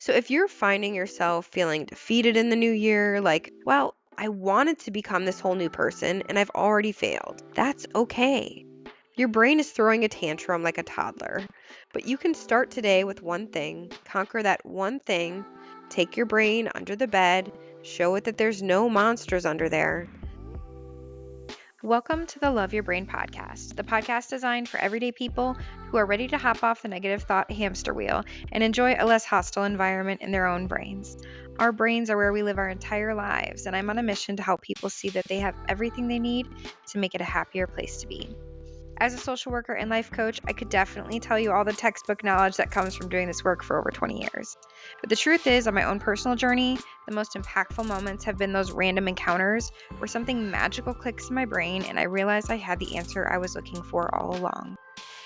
So if you're finding yourself feeling defeated in the new year, like, well, I wanted to become this whole new person and I've already failed, that's okay. Your brain is throwing a tantrum like a toddler, but you can start today with one thing, conquer that one thing, take your brain under the bed, show it that there's no monsters under there. Welcome to the Love Your Brain podcast, the podcast designed for everyday people who are ready to hop off the negative thought hamster wheel and enjoy a less hostile environment in their own brains. Our brains are where we live our entire lives, and I'm on a mission to help people see that they have everything they need to make it a happier place to be. As a social worker and life coach, I could definitely tell you all the textbook knowledge that comes from doing this work for over 20 years. But the truth is, on my own personal journey, the most impactful moments have been those random encounters where something magical clicks in my brain and I realize I had the answer I was looking for all along.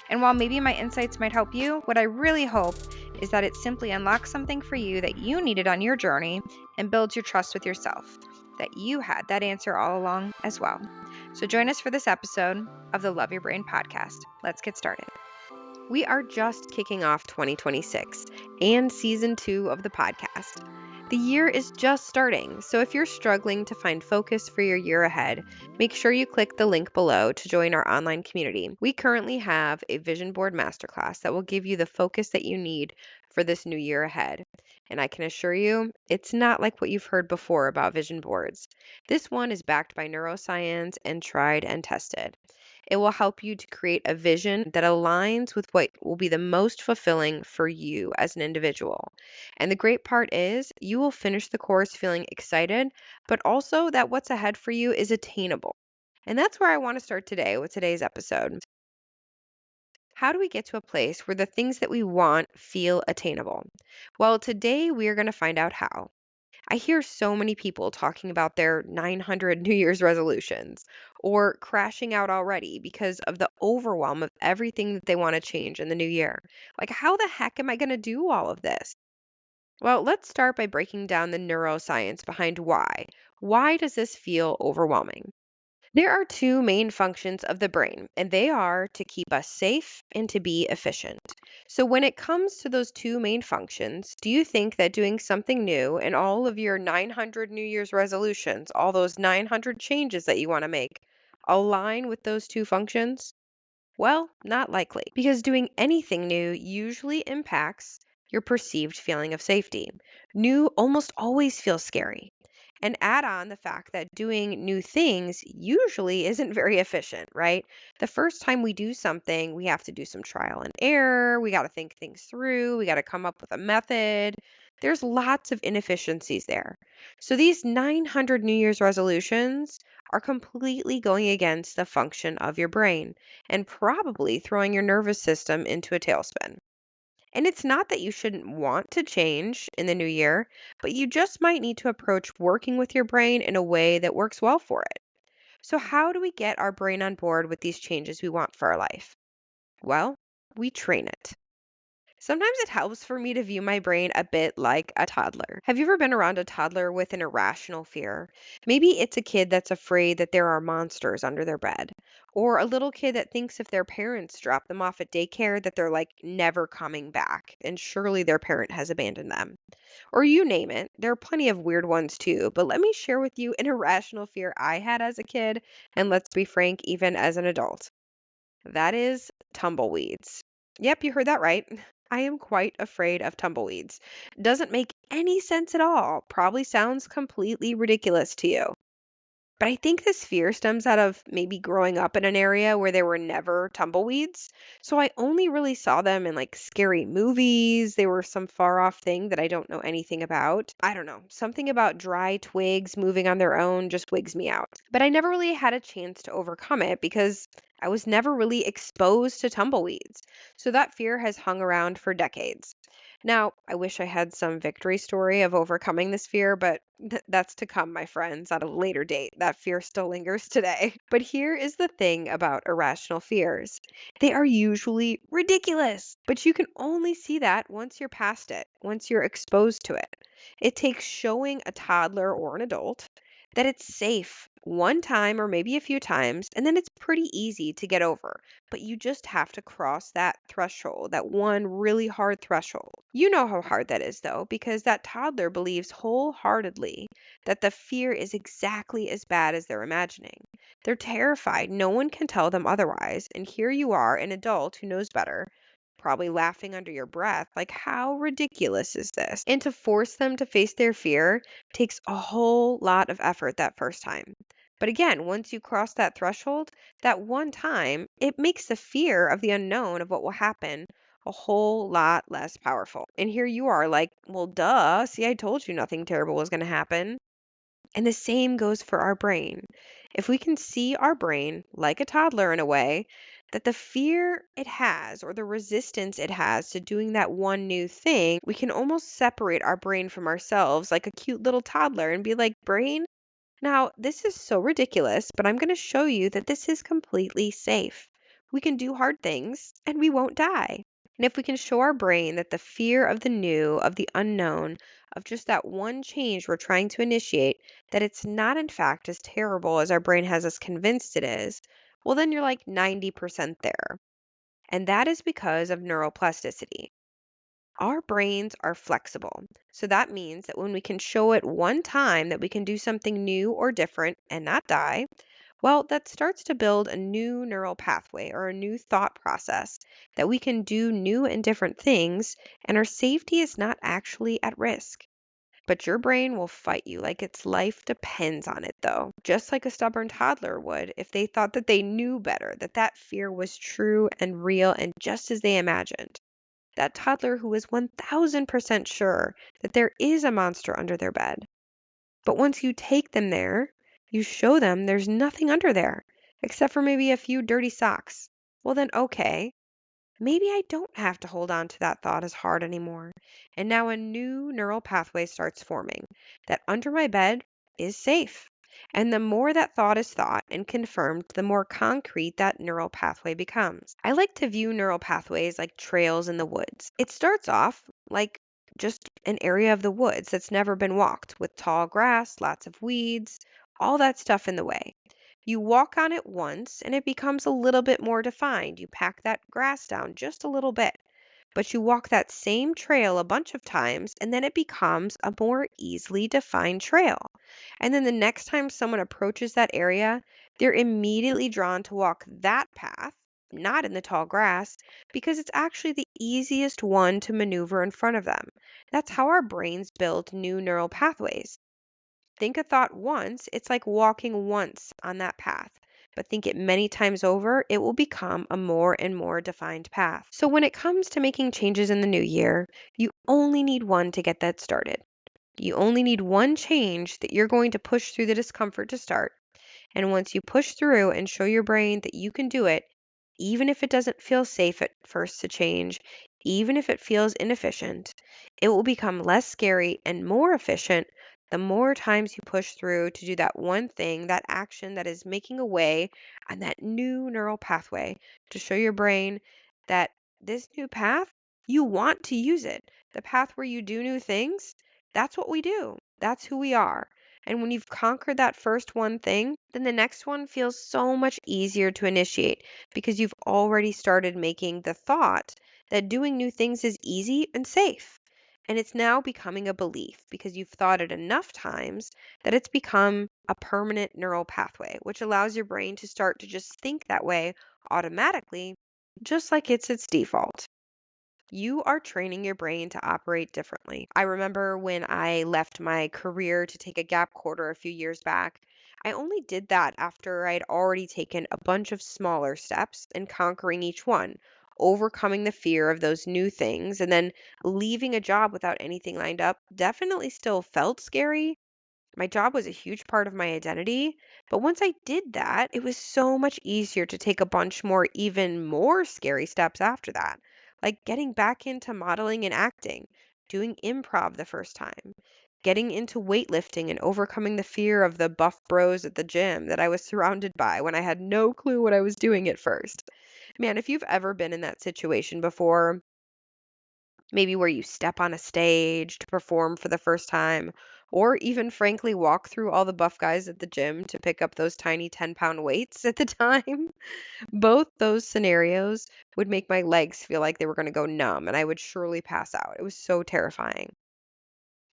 And while maybe my insights might help you, what I really hope is that it simply unlocks something for you that you needed on your journey and builds your trust with yourself, that you had that answer all along as well. So join us for this episode of the Love Your Brain podcast. Let's get started. We are just kicking off 2026 and season 2 of the podcast. The year is just starting, so if you're struggling to find focus for your year ahead, make sure you click the link below to join our online community. We currently have a vision board masterclass that will give you the focus that you need for this new year ahead. And I can assure you, it's not like what you've heard before about vision boards. This one is backed by neuroscience and tried and tested. It will help you to create a vision that aligns with what will be the most fulfilling for you as an individual. And the great part is you will finish the course feeling excited, but also that what's ahead for you is attainable. And that's where I want to start today with today's episode. How do we get to a place where the things that we want feel attainable? Well, today we are going to find out how. I hear so many people talking about their 900 New Year's resolutions or crashing out already because of the overwhelm of everything that they want to change in the new year. Like, how the heck am I going to do all of this? Well, let's start by breaking down the neuroscience behind why. Why does this feel overwhelming? There are two main functions of the brain, and they are to keep us safe and to be efficient. So, when it comes to those two main functions, do you think that doing something new and all of your 900 New Year's resolutions, all those 900 changes that you want to make, align with those two functions? Well, not likely, because doing anything new usually impacts your perceived feeling of safety. New almost always feels scary. And add on the fact that doing new things usually isn't very efficient, right? The first time we do something, we have to do some trial and error. We got to think things through. We got to come up with a method. There's lots of inefficiencies there. So these 900 New Year's resolutions are completely going against the function of your brain and probably throwing your nervous system into a tailspin. And it's not that you shouldn't want to change in the new year, but you just might need to approach working with your brain in a way that works well for it. So, how do we get our brain on board with these changes we want for our life? Well, we train it. Sometimes it helps for me to view my brain a bit like a toddler. Have you ever been around a toddler with an irrational fear? Maybe it's a kid that's afraid that there are monsters under their bed, or a little kid that thinks if their parents drop them off at daycare that they're like never coming back, and surely their parent has abandoned them. Or you name it. There are plenty of weird ones too, but let me share with you an irrational fear I had as a kid, and let's be frank, even as an adult. That is tumbleweeds. Yep, you heard that right. I am quite afraid of tumbleweeds. Doesn't make any sense at all. Probably sounds completely ridiculous to you. But I think this fear stems out of maybe growing up in an area where there were never tumbleweeds. So I only really saw them in like scary movies. They were some far off thing that I don't know anything about. I don't know. Something about dry twigs moving on their own just wigs me out. But I never really had a chance to overcome it because I was never really exposed to tumbleweeds. So that fear has hung around for decades. Now, I wish I had some victory story of overcoming this fear, but that's to come, my friends, at a later date. That fear still lingers today. But here is the thing about irrational fears they are usually ridiculous, but you can only see that once you're past it, once you're exposed to it. It takes showing a toddler or an adult that it's safe one time or maybe a few times, and then it's pretty easy to get over. But you just have to cross that threshold, that one really hard threshold. You know how hard that is, though, because that toddler believes wholeheartedly that the fear is exactly as bad as they're imagining. They're terrified. No one can tell them otherwise. And here you are, an adult who knows better, probably laughing under your breath, like, how ridiculous is this? And to force them to face their fear takes a whole lot of effort that first time. But again, once you cross that threshold, that one time, it makes the fear of the unknown of what will happen a whole lot less powerful. And here you are, like, well, duh. See, I told you nothing terrible was going to happen. And the same goes for our brain. If we can see our brain, like a toddler in a way, that the fear it has or the resistance it has to doing that one new thing, we can almost separate our brain from ourselves like a cute little toddler and be like, brain, now this is so ridiculous, but I'm going to show you that this is completely safe. We can do hard things and we won't die. And if we can show our brain that the fear of the new, of the unknown, of just that one change we're trying to initiate, that it's not in fact as terrible as our brain has us convinced it is, well, then you're like 90% there. And that is because of neuroplasticity. Our brains are flexible. So that means that when we can show it one time that we can do something new or different and not die, well, that starts to build a new neural pathway or a new thought process that we can do new and different things, and our safety is not actually at risk. But your brain will fight you like its life depends on it, though, just like a stubborn toddler would if they thought that they knew better, that that fear was true and real and just as they imagined. That toddler who is 1000% sure that there is a monster under their bed. But once you take them there, you show them there's nothing under there, except for maybe a few dirty socks. Well, then, okay, maybe I don't have to hold on to that thought as hard anymore. And now a new neural pathway starts forming that under my bed is safe. And the more that thought is thought and confirmed, the more concrete that neural pathway becomes. I like to view neural pathways like trails in the woods. It starts off like just an area of the woods that's never been walked with tall grass, lots of weeds, all that stuff in the way. You walk on it once and it becomes a little bit more defined. You pack that grass down just a little bit. But you walk that same trail a bunch of times and then it becomes a more easily defined trail. And then the next time someone approaches that area, they're immediately drawn to walk that path, not in the tall grass, because it's actually the easiest one to maneuver in front of them. That's how our brains build new neural pathways. Think a thought once, it's like walking once on that path. But think it many times over, it will become a more and more defined path. So when it comes to making changes in the new year, you only need one to get that started. You only need one change that you're going to push through the discomfort to start. And once you push through and show your brain that you can do it, even if it doesn't feel safe at first to change, even if it feels inefficient, it will become less scary and more efficient the more times you push through to do that one thing, that action that is making a way on that new neural pathway to show your brain that this new path, you want to use it. The path where you do new things, that's what we do. That's who we are. And when you've conquered that first one thing, then the next one feels so much easier to initiate because you've already started making the thought that doing new things is easy and safe. And it's now becoming a belief because you've thought it enough times that it's become a permanent neural pathway, which allows your brain to start to just think that way automatically, just like it's its default. You are training your brain to operate differently. I remember when I left my career to take a gap quarter a few years back, I only did that after I'd already taken a bunch of smaller steps and conquering each one, overcoming the fear of those new things, and then leaving a job without anything lined up definitely still felt scary. My job was a huge part of my identity, but once I did that, it was so much easier to take a bunch more, even more scary steps after that, like getting back into modeling and acting, doing improv the first time, getting into weightlifting and overcoming the fear of the buff bros at the gym that I was surrounded by when I had no clue what I was doing at first. Man, if you've ever been in that situation before, maybe where you step on a stage to perform for the first time, or even frankly walk through all the buff guys at the gym to pick up those tiny 10-pound weights at the time. Both those scenarios would make my legs feel like they were going to go numb and I would surely pass out. It was so terrifying.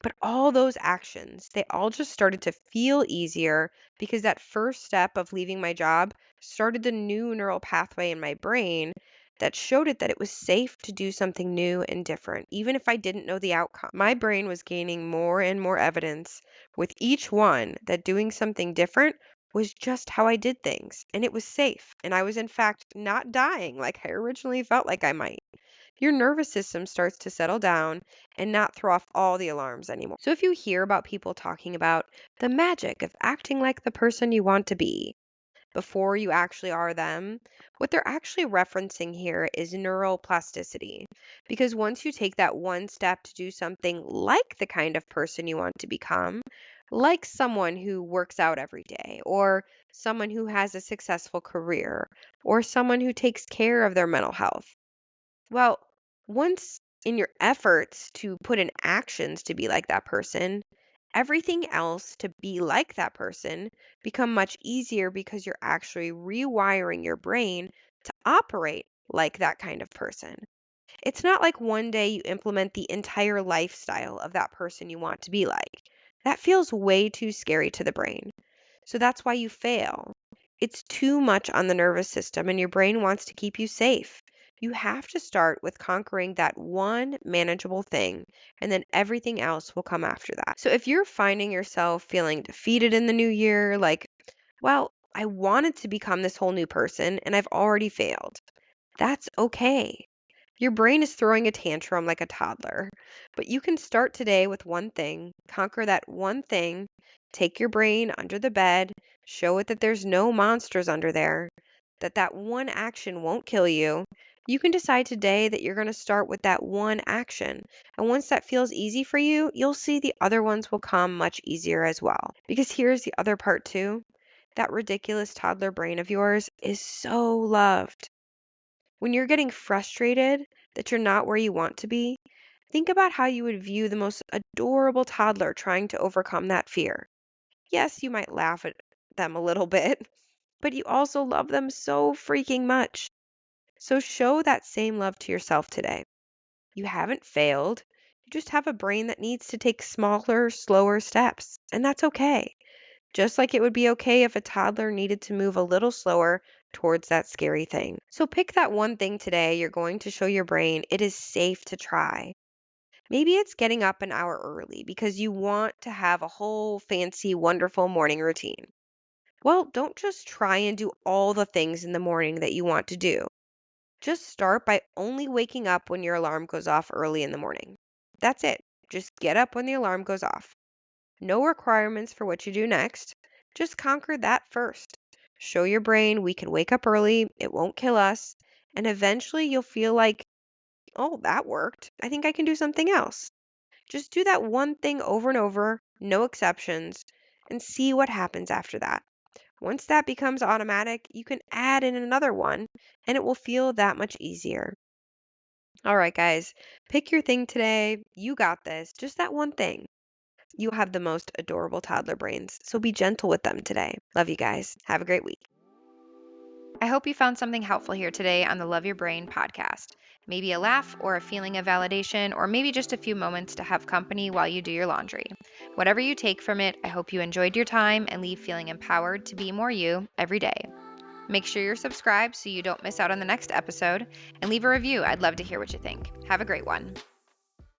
But all those actions, they all just started to feel easier because that first step of leaving my job started the new neural pathway in my brain that showed it that it was safe to do something new and different, even if I didn't know the outcome. My brain was gaining more and more evidence with each one that doing something different was just how I did things, and it was safe, and I was in fact not dying like I originally felt like I might. Your nervous system starts to settle down and not throw off all the alarms anymore. So if you hear about people talking about the magic of acting like the person you want to be before you actually are them, what they're actually referencing here is neuroplasticity. Because once you take that one step to do something like the kind of person you want to become, like someone who works out every day, or someone who has a successful career, or someone who takes care of their mental health, well, once in your efforts to put in actions to be like that person, everything else to be like that person become much easier because you're actually rewiring your brain to operate like that kind of person. It's not like one day you implement the entire lifestyle of that person you want to be like. That feels way too scary to the brain. So that's why you fail. It's too much on the nervous system, and your brain wants to keep you safe. You have to start with conquering that one manageable thing, and then everything else will come after that. So if you're finding yourself feeling defeated in the new year, like, well, I wanted to become this whole new person and I've already failed, that's okay. Your brain is throwing a tantrum like a toddler, but you can start today with one thing, conquer that one thing, take your brain under the bed, show it that there's no monsters under there, that that one action won't kill you. You can decide today that you're going to start with that one action. And once that feels easy for you, you'll see the other ones will come much easier as well. Because here's the other part too. That ridiculous toddler brain of yours is so loved. When you're getting frustrated that you're not where you want to be, think about how you would view the most adorable toddler trying to overcome that fear. Yes, you might laugh at them a little bit, but you also love them so freaking much. So show that same love to yourself today. You haven't failed. You just have a brain that needs to take smaller, slower steps, and that's okay. Just like it would be okay if a toddler needed to move a little slower towards that scary thing. So pick that one thing today you're going to show your brain it is safe to try. Maybe it's getting up an hour early because you want to have a whole fancy, wonderful morning routine. Well, don't just try and do all the things in the morning that you want to do. Just start by only waking up when your alarm goes off early in the morning. That's it. Just get up when the alarm goes off. No requirements for what you do next. Just conquer that first. Show your brain we can wake up early, it won't kill us, and eventually you'll feel like, oh, that worked. I think I can do something else. Just do that one thing over and over, no exceptions, and see what happens after that. Once that becomes automatic, you can add in another one, and it will feel that much easier. All right, guys, pick your thing today. You got this. Just that one thing. You have the most adorable toddler brains, so be gentle with them today. Love you guys. Have a great week. I hope you found something helpful here today on the Love Your Brain podcast. Maybe a laugh or a feeling of validation, or maybe just a few moments to have company while you do your laundry. Whatever you take from it, I hope you enjoyed your time and leave feeling empowered to be more you every day. Make sure you're subscribed so you don't miss out on the next episode, and leave a review. I'd love to hear what you think. Have a great one.